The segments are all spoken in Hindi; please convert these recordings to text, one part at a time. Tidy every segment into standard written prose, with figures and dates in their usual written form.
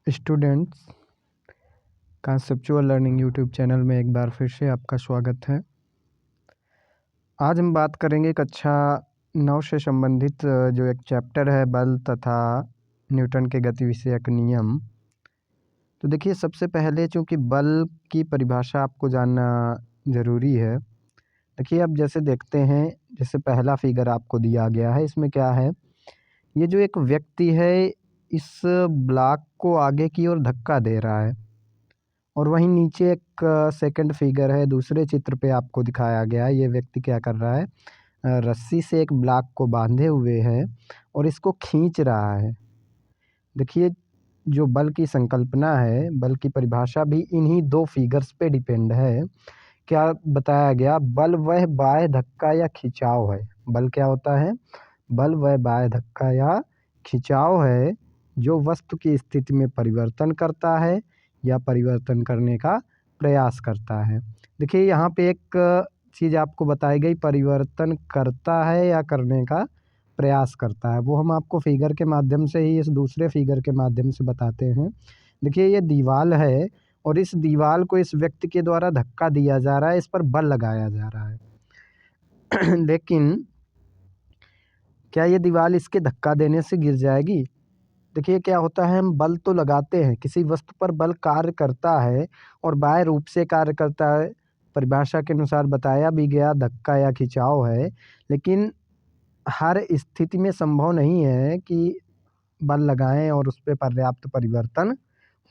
Students, conceptual learning YouTube channel में एक बार फिर से आपका स्वागत है। आज हम बात करेंगे कक्षा 9 से संबंधित जो एक चैप्टर है बल तथा न्यूटन के गति विषयक नियम। तो देखिए, सबसे पहले चूँकि बल की परिभाषा आपको जानना ज़रूरी है। देखिए, अब जैसे देखते हैं, जैसे पहला फिगर आपको दिया गया है, इसमें क्या है, ये जो एक व्यक्ति है इस ब्लॉक को आगे की ओर धक्का दे रहा है और वहीं नीचे एक सेकंड फिगर है, दूसरे चित्र पे आपको दिखाया गया है। ये व्यक्ति क्या कर रहा है, रस्सी से एक ब्लॉक को बांधे हुए है और इसको खींच रहा है। देखिए, जो बल की संकल्पना है, बल की परिभाषा भी इन्हीं दो फिगर्स पे डिपेंड है। क्या बताया गया, बल वह बाह्य धक्का या खिंचाव है। बल क्या होता है, बल वह बाह्य धक्का या खिंचाव है जो वस्तु की स्थिति में परिवर्तन करता है या परिवर्तन करने का प्रयास करता है। देखिए, यहाँ पे एक चीज़ आपको बताई गई, परिवर्तन करता है या करने का प्रयास करता है, वो हम आपको फिगर के माध्यम से ही, इस दूसरे फिगर के माध्यम से बताते हैं। देखिए, ये दीवार है और इस दीवार को इस व्यक्ति के द्वारा धक्का दिया जा रहा है, इस पर बल लगाया जा रहा है। लेकिन क्या ये दीवार इसके धक्का देने से गिर जाएगी? देखिए, क्या होता है, हम बल तो लगाते हैं, किसी वस्तु पर बल कार्य करता है और बाह्य रूप से कार्य करता है। परिभाषा के अनुसार बताया भी गया, धक्का या खिंचाव है, लेकिन हर स्थिति में संभव नहीं है कि बल लगाएं और उस पे पर्याप्त परिवर्तन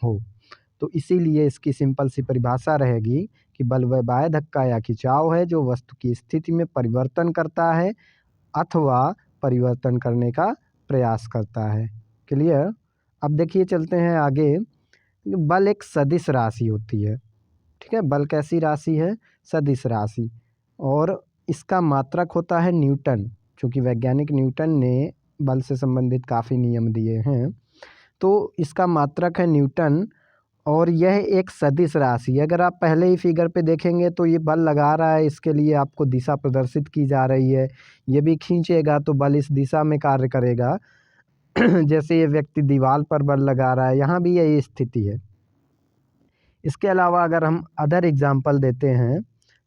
हो। तो इसीलिए इसकी सिंपल सी परिभाषा रहेगी कि बल वह बाह्य धक्का या खिंचाव है जो वस्तु की स्थिति में परिवर्तन करता है अथवा परिवर्तन करने का प्रयास करता है। क्लियर? अब देखिए, चलते हैं आगे। बल एक सदिश राशि होती है, ठीक है। बल कैसी राशि है? सदिश राशि, और इसका मात्रक होता है न्यूटन। चूँकि वैज्ञानिक न्यूटन ने बल से संबंधित काफ़ी नियम दिए हैं, तो इसका मात्रक है न्यूटन और यह एक सदिश राशि है। अगर आप पहले ही फिगर पे देखेंगे तो ये बल लगा रहा है, इसके लिए आपको दिशा प्रदर्शित की जा रही है। ये भी खींचेगा तो बल इस दिशा में कार्य करेगा। जैसे ये व्यक्ति दीवार पर बल लगा रहा है, यहाँ भी यही स्थिति है। इसके अलावा अगर हम अदर एग्जाम्पल देते हैं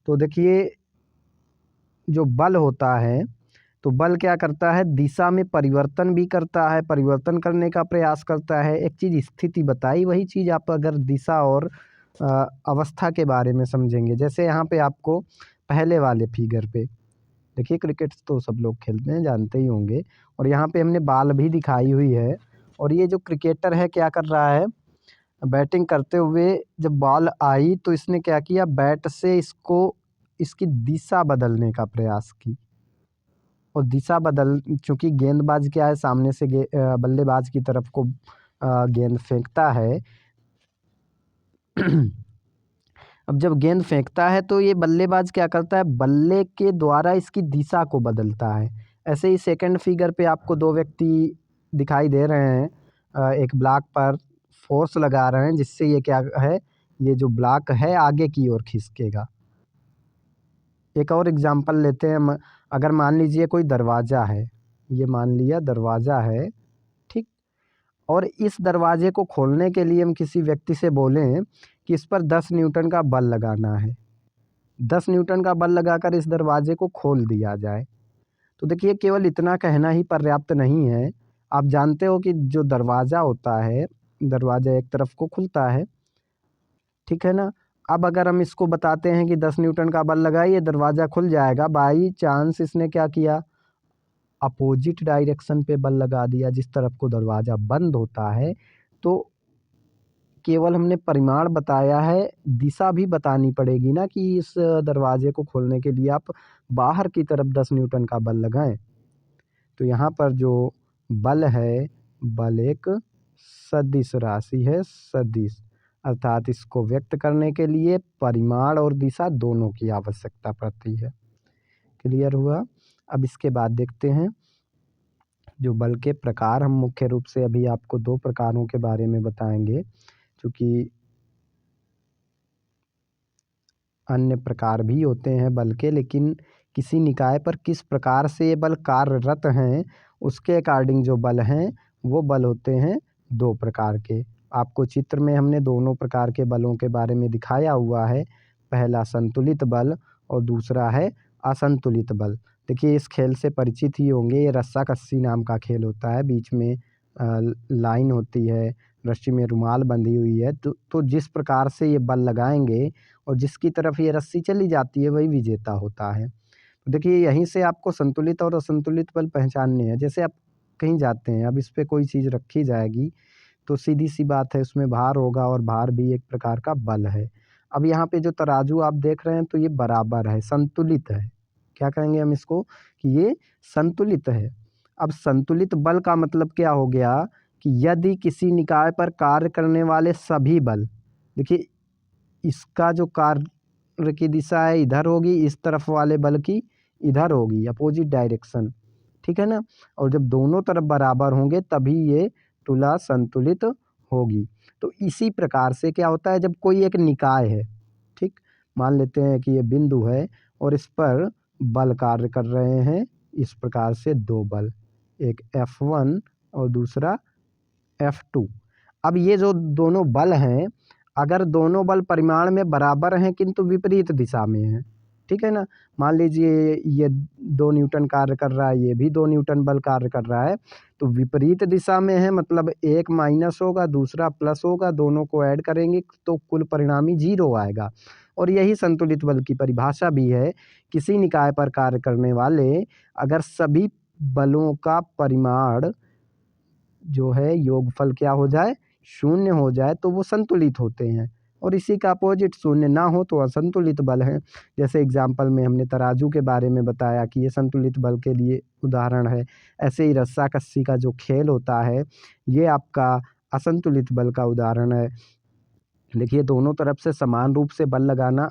तो देखिए, जो बल होता है, तो बल क्या करता है, दिशा में परिवर्तन भी करता है, परिवर्तन करने का प्रयास करता है। एक चीज़ स्थिति बताई, वही चीज़ आप अगर दिशा और अवस्था के बारे में समझेंगे। जैसे यहाँ पे आपको पहले वाले फिगर पे देखिए, क्रिकेट तो सब लोग खेलते हैं, जानते ही होंगे, और यहाँ पे हमने बॉल भी दिखाई हुई है। और ये जो क्रिकेटर है क्या कर रहा है, बैटिंग करते हुए जब बॉल आई तो इसने क्या किया, बैट से इसको, इसकी दिशा बदलने का प्रयास की। और दिशा बदल, चूँकि गेंदबाज क्या है, सामने से बल्लेबाज की तरफ को गेंद फेंकता है। अब जब गेंद फेंकता है तो ये बल्लेबाज क्या करता है, बल्ले के द्वारा इसकी दिशा को बदलता है। ऐसे ही सेकंड फिगर पे आपको दो व्यक्ति दिखाई दे रहे हैं, एक ब्लॉक पर फोर्स लगा रहे हैं जिससे ये क्या है, ये जो ब्लॉक है आगे की ओर खिसकेगा। एक और एग्जांपल लेते हैं। अगर मान लीजिए कोई दरवाज़ा है, ये मान लिया दरवाज़ा है, ठीक, और इस दरवाजे को खोलने के लिए हम किसी व्यक्ति से बोलें कि इस पर 10 न्यूटन का बल लगाना है, 10 न्यूटन का बल लगाकर इस दरवाजे को खोल दिया जाए। तो देखिए, केवल इतना कहना ही पर्याप्त नहीं है। आप जानते हो कि जो दरवाज़ा होता है, दरवाज़ा एक तरफ को खुलता है, ठीक है ना। अब अगर हम इसको बताते हैं कि 10 न्यूटन का बल लगाइए, दरवाज़ा खुल जाएगा, बाई चांस इसने क्या किया, अपोजिट डायरेक्शन पे बल लगा दिया, जिस तरफ को दरवाज़ा बंद होता है, तो केवल हमने परिमाण बताया है, दिशा भी बतानी पड़ेगी ना कि इस दरवाजे को खोलने के लिए आप बाहर की तरफ 10 न्यूटन का बल लगाएं। तो यहाँ पर जो बल है, बल एक सदिश राशि है, सदिश, अर्थात इसको व्यक्त करने के लिए परिमाण और दिशा दोनों की आवश्यकता पड़ती है। क्लियर हुआ? अब इसके बाद देखते हैं जो बल के प्रकार। हम मुख्य रूप से अभी आपको दो प्रकारों के बारे में बताएंगे, क्योंकि अन्य प्रकार भी होते हैं बल के, लेकिन किसी निकाय पर किस प्रकार से ये बल कार्यरत हैं उसके अकॉर्डिंग जो बल हैं वो बल होते हैं दो प्रकार के। आपको चित्र में हमने दोनों प्रकार के बलों के बारे में दिखाया हुआ है। पहला संतुलित बल और दूसरा है असंतुलित बल। देखिए इस खेल से परिचित ही होंगे। ये रस्साकसी नाम का खेल होता है। बीच में लाइन होती है, रस्सी में रुमाल बंधी हुई है। तो जिस प्रकार से ये बल लगाएंगे और जिसकी तरफ ये रस्सी चली जाती है वही विजेता होता है। तो देखिए यहीं से आपको संतुलित और असंतुलित बल पहचानने हैं। जैसे आप कहीं जाते हैं, अब इस पे कोई चीज़ रखी जाएगी तो सीधी सी बात है उसमें भार होगा और भार भी एक प्रकार का बल है। अब यहाँ पे जो तराजू आप देख रहे हैं तो ये बराबर है, संतुलित है। क्या कहेंगे हम इसको कि ये संतुलित है। अब संतुलित बल का मतलब क्या हो गया कि यदि किसी निकाय पर कार्य करने वाले सभी बल, देखिए इसका जो कार्य की दिशा है इधर होगी, इस तरफ वाले बल की इधर होगी, अपोजिट डायरेक्शन, ठीक है ना। और जब दोनों तरफ बराबर होंगे तभी ये तुला संतुलित होगी। तो इसी प्रकार से क्या होता है जब कोई एक निकाय है, ठीक, मान लेते हैं कि ये बिंदु है और इस पर बल कार्य कर रहे हैं इस प्रकार से दो बल, एक F1 और दूसरा F2। अब ये जो दोनों बल हैं, अगर दोनों बल परिमाण में बराबर हैं किंतु विपरीत दिशा में हैं, ठीक है ना। मान लीजिए ये 2 न्यूटन कार्य कर रहा है, ये भी 2 न्यूटन बल कार्य कर रहा है, तो विपरीत दिशा में है मतलब एक माइनस होगा दूसरा प्लस होगा, दोनों को ऐड करेंगे तो कुल परिणामी 0 आएगा। और यही संतुलित बल की परिभाषा भी है। किसी निकाय पर कार्य करने वाले अगर सभी बलों का परिमाण जो है योगफल क्या हो जाए, 0 हो जाए तो वो संतुलित होते हैं। और इसी का अपोजिट 0 ना हो तो असंतुलित बल हैं। जैसे एग्जाम्पल में हमने तराजू के बारे में बताया कि ये संतुलित बल के लिए उदाहरण है। ऐसे ही रस्साकसी का जो खेल होता है ये आपका असंतुलित बल का उदाहरण है। देखिए दोनों तरफ से समान रूप से बल लगाना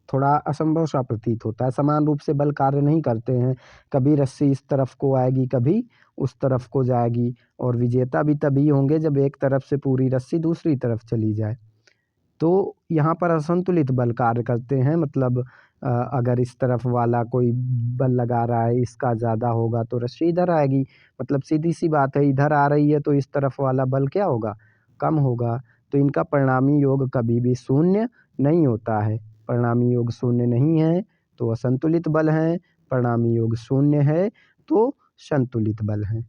थोड़ा असंभव सा प्रतीत होता है। समान रूप से बल कार्य नहीं करते हैं। कभी रस्सी इस तरफ को आएगी, कभी उस तरफ को जाएगी। और विजेता भी तभी होंगे जब एक तरफ से पूरी रस्सी दूसरी तरफ चली जाए। तो यहाँ पर असंतुलित बल कार्य करते हैं। मतलब अगर इस तरफ वाला कोई बल लगा रहा है, इसका ज़्यादा होगा तो रस्सी इधर आएगी। मतलब सीधी सी बात है, इधर आ रही है तो इस तरफ वाला बल क्या होगा, कम होगा। तो इनका परिणामी योग कभी भी 0 नहीं होता है। परिणामी योग 0 नहीं है तो असंतुलित बल हैं, परिणामी योग 0 है तो संतुलित बल हैं,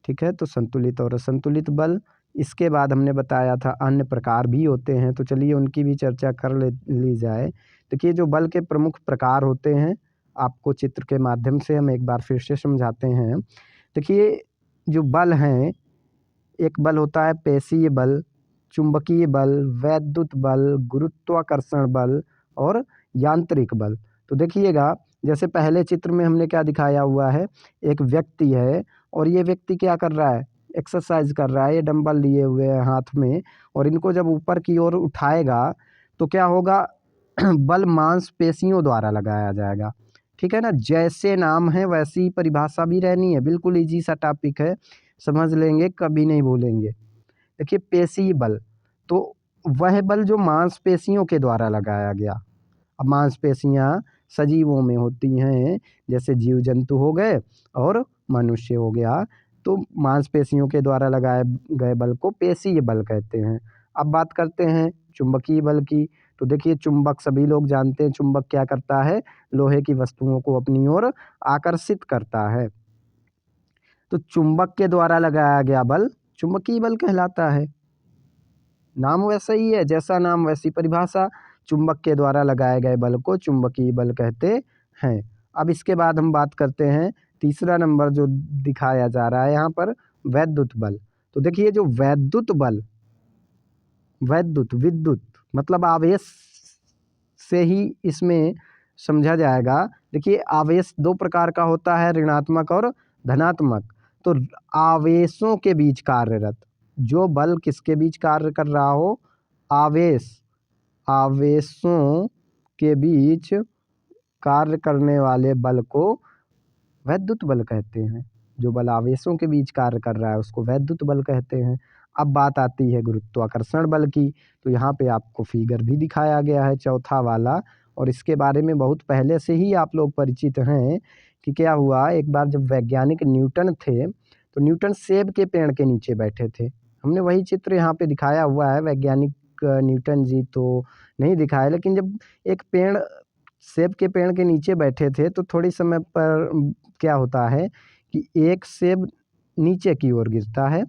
ठीक है। तो संतुलित और असंतुलित बल। इसके बाद हमने बताया था अन्य प्रकार भी होते हैं, तो चलिए उनकी भी चर्चा कर ली जाए। देखिए जो बल के प्रमुख प्रकार होते हैं आपको चित्र के माध्यम से हम एक बार फिर से समझाते हैं। देखिए जो बल हैं, एक बल होता है पेशीय बल, चुंबकीय बल, वैद्युत बल, गुरुत्वाकर्षण बल और यांत्रिक बल। तो देखिएगा जैसे पहले चित्र में हमने क्या दिखाया हुआ है, एक व्यक्ति है और ये व्यक्ति क्या कर रहा है, एक्सरसाइज कर रहा है। ये डंबल लिए हुए है हाथ में और इनको जब ऊपर की ओर उठाएगा तो क्या होगा बल मांसपेशियों द्वारा लगाया जाएगा, ठीक है ना। जैसे नाम है वैसी परिभाषा भी रहनी है। बिल्कुल इजी सा टॉपिक है, समझ लेंगे कभी नहीं भूलेंगे। देखिए पेशीय बल तो वह बल जो मांसपेशियों के द्वारा लगाया गया। अब मांसपेशियाँ सजीवों में होती हैं, जैसे जीव जंतु हो गए और मनुष्य हो गया। तो मांसपेशियों के द्वारा लगाए गए बल को पेशीय बल कहते हैं। अब बात करते हैं चुंबकीय बल की। तो देखिए चुंबक सभी लोग जानते हैं, चुंबक क्या करता है, लोहे की वस्तुओं को अपनी ओर आकर्षित करता है। तो चुंबक के द्वारा लगाया गया बल चुंबकीय बल कहलाता है। नाम वैसा ही है, जैसा नाम वैसी परिभाषा। चुंबक के द्वारा लगाए गए बल को चुंबकीय बल कहते हैं। अब इसके बाद हम बात करते हैं तीसरा नंबर जो दिखाया जा रहा है यहाँ पर, वैद्युत बल। तो देखिए जो वैद्युत बल, विद्युत मतलब आवेश से ही इसमें समझा जाएगा। देखिए आवेश 2 प्रकार का होता है, ऋणात्मक और धनात्मक। तो आवेशों के बीच कार्यरत जो बल किसके बीच कार्य कर रहा हो, आवेशों के बीच कार्य करने वाले बल को वैद्युत बल कहते हैं। जो बल आवेशों के बीच कार्य कर रहा है उसको वैद्युत बल कहते हैं। अब बात आती है गुरुत्वाकर्षण बल की। तो यहाँ पे आपको फिगर भी दिखाया गया है चौथा वाला, और इसके बारे में बहुत पहले से ही आप लोग परिचित हैं कि क्या हुआ, एक बार जब वैज्ञानिक न्यूटन थे तो न्यूटन सेब के पेड़ के नीचे बैठे थे। हमने वही चित्र यहाँ पे दिखाया हुआ है, वैज्ञानिक न्यूटन जी तो नहीं दिखाया, लेकिन जब एक पेड़ सेब के पेड़ के नीचे बैठे थे तो थोड़ी समय पर क्या होता है कि एक सेब नीचे की ओर गिरता है,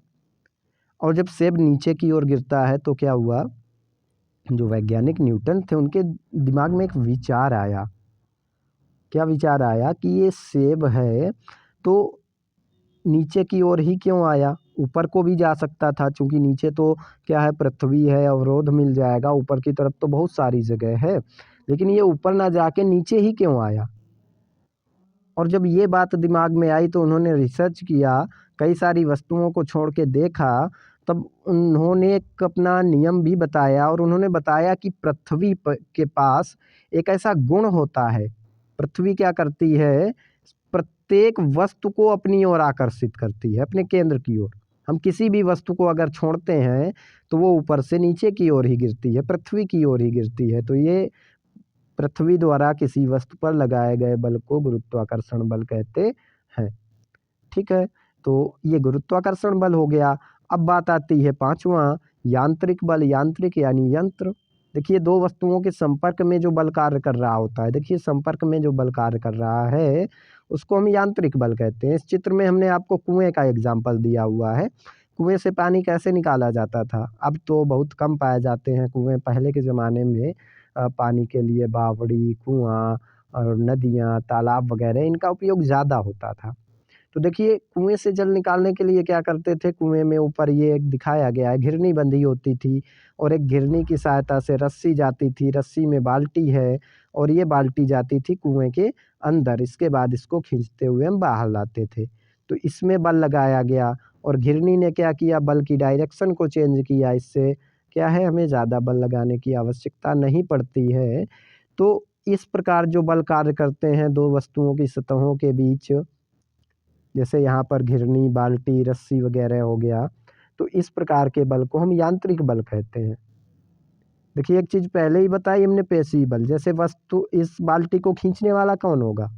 और जब सेब नीचे की ओर गिरता है तो क्या हुआ, जो वैज्ञानिक न्यूटन थे उनके दिमाग में एक विचार आया। क्या विचार आया कि ये सेब है तो नीचे की ओर ही क्यों आया, ऊपर को भी जा सकता था, क्योंकि नीचे तो क्या है, पृथ्वी है, अवरोध मिल जाएगा, ऊपर की तरफ तो बहुत सारी जगह है, लेकिन ये ऊपर ना जाके नीचे ही क्यों आया। और जब ये बात दिमाग में आई तो उन्होंने रिसर्च किया, कई सारी वस्तुओं को छोड़ के देखा, तब उन्होंने एक अपना नियम भी बताया, और उन्होंने बताया कि पृथ्वी के पास एक ऐसा गुण होता है, पृथ्वी क्या करती है, प्रत्येक वस्तु को अपनी ओर आकर्षित करती है, अपने केंद्र की ओर। हम किसी भी वस्तु को अगर छोड़ते हैं तो वो ऊपर से नीचे की ओर ही गिरती है, पृथ्वी की ओर ही गिरती है। तो ये पृथ्वी द्वारा किसी वस्तु पर लगाए गए बल को गुरुत्वाकर्षण बल कहते हैं। ठीक है, तो ये गुरुत्वाकर्षण बल हो गया। अब बात आती है पांचवा, यांत्रिक बल। यांत्रिक यानी यंत्र। देखिए, दो वस्तुओं के संपर्क में जो बल कार्य कर रहा होता है, देखिए संपर्क में जो बल कार्य कर रहा है उसको हम यांत्रिक बल कहते हैं। इस चित्र में हमने आपको कुएं का एग्जाम्पल दिया हुआ है। कुएं से पानी कैसे निकाला जाता था, अब तो बहुत कम पाए जाते हैं कुएं। पहले के ज़माने में पानी के लिए बावड़ी, कुआं और नदियाँ, तालाब वगैरह इनका उपयोग ज़्यादा होता था। तो देखिए, कुएं से जल निकालने के लिए क्या करते थे, कुएं में ऊपर ये एक दिखाया गया है, घिरनी बंधी होती थी, और एक घिरनी की सहायता से रस्सी जाती थी, रस्सी में बाल्टी है, और ये बाल्टी जाती थी कुएं के अंदर। इसके बाद इसको खींचते हुए हम बाहर लाते थे। तो इसमें बल लगाया गया, और घिरनी ने क्या किया, बल की डायरेक्शन को चेंज किया। इससे क्या है, हमें ज़्यादा बल लगाने की आवश्यकता नहीं पड़ती है। तो इस प्रकार जो बल कार्य करते हैं दो वस्तुओं की सतहों के बीच, जैसे यहाँ पर घिरनी, बाल्टी, रस्सी वगैरह हो गया, तो इस प्रकार के बल को हम यांत्रिक बल कहते हैं। देखिए, एक चीज़ पहले ही बताई हमने, पेशी बल। जैसे वस्तु, इस बाल्टी को खींचने वाला कौन होगा,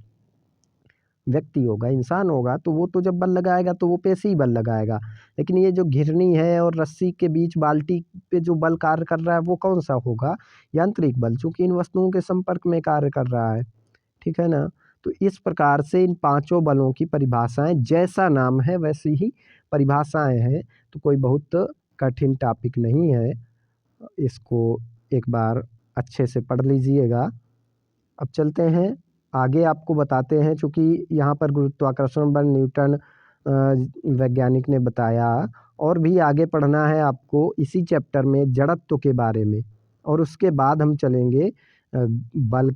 व्यक्ति होगा, इंसान होगा, तो वो तो जब बल लगाएगा तो वो पेशी बल लगाएगा। लेकिन ये जो घिरनी है और रस्सी के बीच बाल्टी पे जो बल कार्य कर रहा है वो कौन सा होगा, यांत्रिक बल, चूँकि इन वस्तुओं के संपर्क में कार्य कर रहा है। ठीक है ना। तो इस प्रकार से इन पांचों बलों की परिभाषाएं, जैसा नाम है वैसी ही परिभाषाएं हैं। तो कोई बहुत कठिन टॉपिक नहीं है, इसको एक बार अच्छे से पढ़ लीजिएगा। अब चलते हैं आगे, आपको बताते हैं, चूँकि यहाँ पर गुरुत्वाकर्षण बल न्यूटन वैज्ञानिक ने बताया, और भी आगे पढ़ना है आपको इसी चैप्टर में जड़त्व के बारे में, और उसके बाद हम चलेंगे बल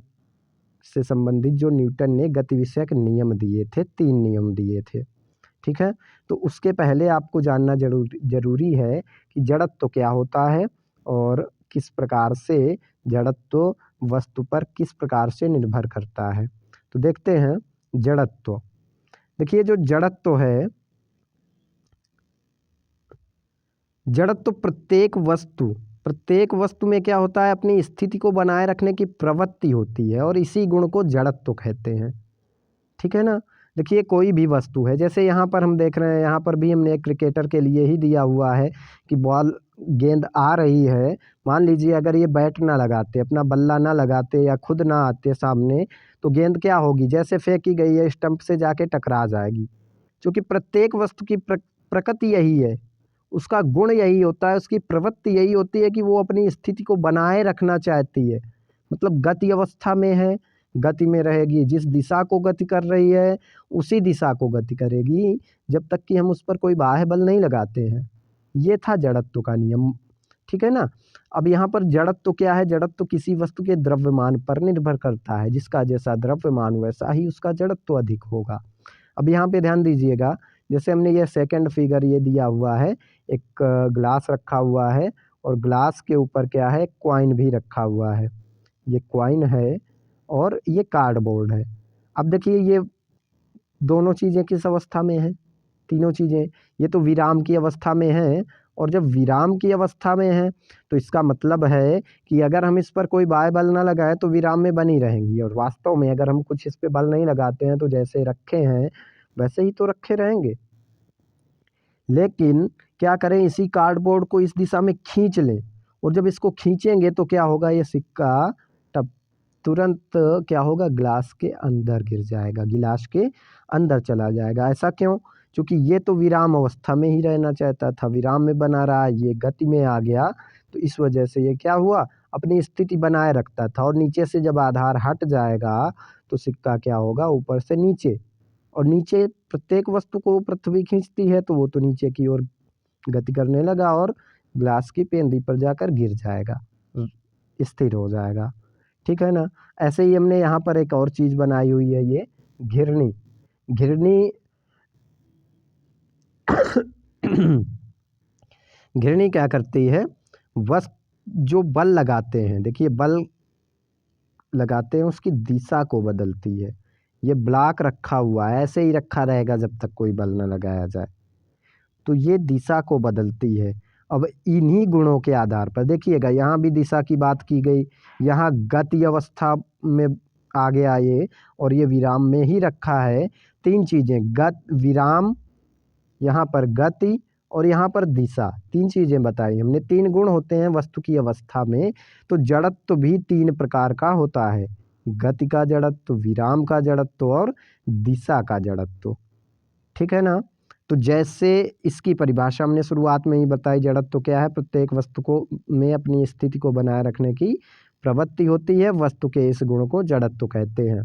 से संबंधित जो न्यूटन ने गति विषयक नियम दिए थे, 3 नियम दिए थे। ठीक है, तो उसके पहले आपको जानना जरूरी है कि जड़त्व क्या होता है, और किस प्रकार से जड़त्व वस्तु पर किस प्रकार से निर्भर करता है। तो देखते हैं जड़त्व। देखिए, जो जड़त्व है, जड़त्व प्रत्येक वस्तु में क्या होता है, अपनी स्थिति को बनाए रखने की प्रवृत्ति होती है, और इसी गुण को जड़त्व कहते हैं। ठीक है ना। देखिए, कोई भी वस्तु है, जैसे यहाँ पर हम देख रहे हैं, यहाँ पर भी हमने एक क्रिकेटर के लिए ही दिया हुआ है कि बॉल, गेंद आ रही है। मान लीजिए अगर ये बैट ना लगाते, अपना बल्ला ना लगाते, या खुद ना आते सामने, तो गेंद क्या होगी, जैसे फेंकी गई है स्टंप से जाके टकरा जाएगी। क्योंकि प्रत्येक वस्तु की प्रकृति यही है, उसका गुण यही होता है, उसकी प्रवृत्ति यही होती है कि वो अपनी स्थिति को बनाए रखना चाहती है। मतलब गति अवस्था में है, गति में रहेगी, जिस दिशा को गति कर रही है उसी दिशा को गति करेगी, जब तक कि हम उस पर कोई बाह्य बल नहीं लगाते हैं। ये था जड़त्व का नियम। ठीक है ना। अब यहाँ पर जड़त्व क्या है, जड़त्व किसी वस्तु के द्रव्यमान पर निर्भर करता है, जिसका जैसा द्रव्यमान वैसा ही उसका जड़त्व अधिक होगा। अब यहाँ पे ध्यान दीजिएगा, जैसे हमने ये सेकंड फिगर ये दिया हुआ है, एक ग्लास रखा हुआ है, और ग्लास के ऊपर क्या है, कॉइन भी रखा हुआ है। ये कॉइन है और ये कार्डबोर्ड है। अब देखिए, ये दोनों चीज़ें किस अवस्था में हैं, तीनों चीज़ें, ये तो विराम की अवस्था में हैं। और जब विराम की अवस्था में है तो इसका मतलब है कि अगर हम इस पर कोई बाह्य बल ना लगाए तो विराम में बनी रहेंगी, और वास्तव में अगर हम कुछ इस पे बल नहीं लगाते हैं तो जैसे रखे हैं वैसे ही तो रखे रहेंगे। लेकिन क्या करें, इसी कार्डबोर्ड को इस दिशा में खींच लें, और जब इसको खींचेंगे तो क्या होगा, ये सिक्का तब तुरंत क्या होगा, ग्लास के अंदर गिर जाएगा, गिलास के अंदर चला जाएगा। ऐसा क्यों? क्योंकि ये तो विराम अवस्था में ही रहना चाहता था, विराम में बना रहा, ये गति में आ गया, तो इस वजह से ये क्या हुआ, अपनी स्थिति बनाए रखता था। और नीचे से जब आधार हट जाएगा तो सिक्का क्या होगा, ऊपर से नीचे, और नीचे प्रत्येक वस्तु को पृथ्वी खींचती है, तो वो तो नीचे की ओर गति करने लगा और ग्लास की पेंदी पर जाकर गिर जाएगा, स्थिर हो जाएगा। ठीक है ना। ऐसे ही हमने यहाँ पर एक और चीज़ बनाई हुई है, ये घिरनी। घिरनी घिरनी क्या करती है, बस जो बल लगाते हैं, देखिए बल लगाते हैं, उसकी दिशा को बदलती है। ये ब्लॉक रखा हुआ है, ऐसे ही रखा रहेगा जब तक कोई बल न लगाया जाए, तो ये दिशा को बदलती है। अब इन्हीं गुणों के आधार पर देखिएगा, यहाँ भी दिशा की बात की गई, यहाँ गति अवस्था में आ गया ये, और ये विराम में ही रखा है। तीन चीज़ें, विराम, यहाँ पर गति, और यहाँ पर दिशा, तीन चीज़ें बताई हमने। तीन गुण होते हैं वस्तु की अवस्था में, तो जड़त्व भी तीन प्रकार का होता है, गति का जड़त्व, विराम का जड़त्व और दिशा का जड़त्व। ठीक है ना। तो जैसे इसकी परिभाषा हमने शुरुआत में ही बताई, जड़त्व क्या है, प्रत्येक वस्तु को में अपनी स्थिति को बनाए रखने की प्रवृत्ति होती है, वस्तु के इस गुण को जड़त्व कहते हैं।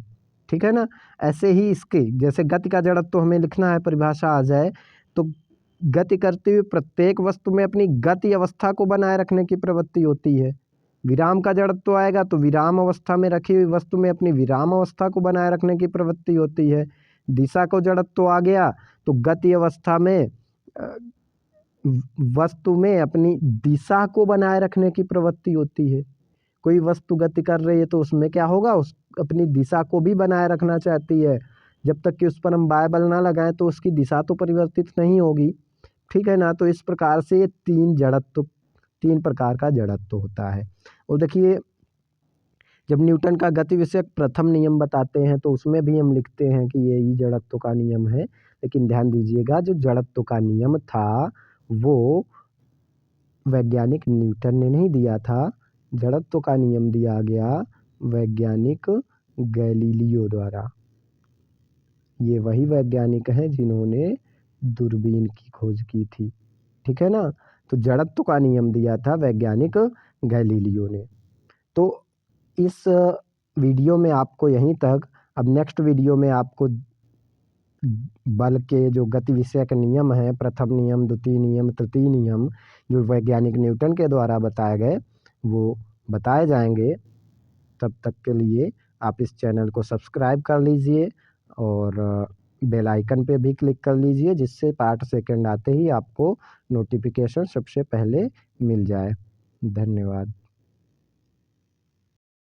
ठीक है ना। ऐसे ही इसकी जैसे गति का जड़त्व हमें लिखना है, परिभाषा आ जाए तो गति करते हुए प्रत्येक वस्तु में अपनी गति अवस्था को बनाए रखने की प्रवृत्ति होती है। विराम का जड़त्व आएगा तो विराम अवस्था में रखी हुई वस्तु में अपनी विराम अवस्था को बनाए रखने की प्रवृत्ति होती है। दिशा को जड़त्व आ गया तो गति अवस्था में वस्तु में अपनी दिशा को बनाए रखने की प्रवृत्ति होती है। कोई वस्तु गति कर रही है तो उसमें क्या होगा, उस अपनी दिशा को भी बनाए रखना चाहती है। जब तक कि उस पर हम बाय बल ना लगाएं तो उसकी दिशा तो परिवर्तित नहीं होगी। ठीक है ना। तो इस प्रकार से ये तीन प्रकार का जड़त्व होता है। और देखिए, जब न्यूटन का गति विषयक प्रथम नियम बताते हैं तो उसमें भी हम लिखते हैं कि ये ही जड़त्व का नियम है। लेकिन ध्यान दीजिएगा, जो जड़त्व का नियम था वो वैज्ञानिक न्यूटन ने नहीं दिया था, जड़त्व का नियम दिया गया वैज्ञानिक गैलीलियो द्वारा। ये वही वैज्ञानिक हैं जिन्होंने दूरबीन की खोज की थी। ठीक है ना। तो जड़त्व का नियम दिया था वैज्ञानिक गैलीलियो ने। तो इस वीडियो में आपको यहीं तक, अब नेक्स्ट वीडियो में आपको बल के जो गति विषयक नियम हैं, प्रथम नियम, द्वितीय नियम, तृतीय नियम, जो वैज्ञानिक न्यूटन के द्वारा बताए गए, वो बताए जाएंगे। तब तक के लिए आप इस चैनल को सब्सक्राइब कर लीजिए और बेल आइकन पे भी क्लिक कर लीजिए, जिससे पार्ट सेकंड आते ही आपको नोटिफिकेशन सबसे पहले मिल जाए। धन्यवाद।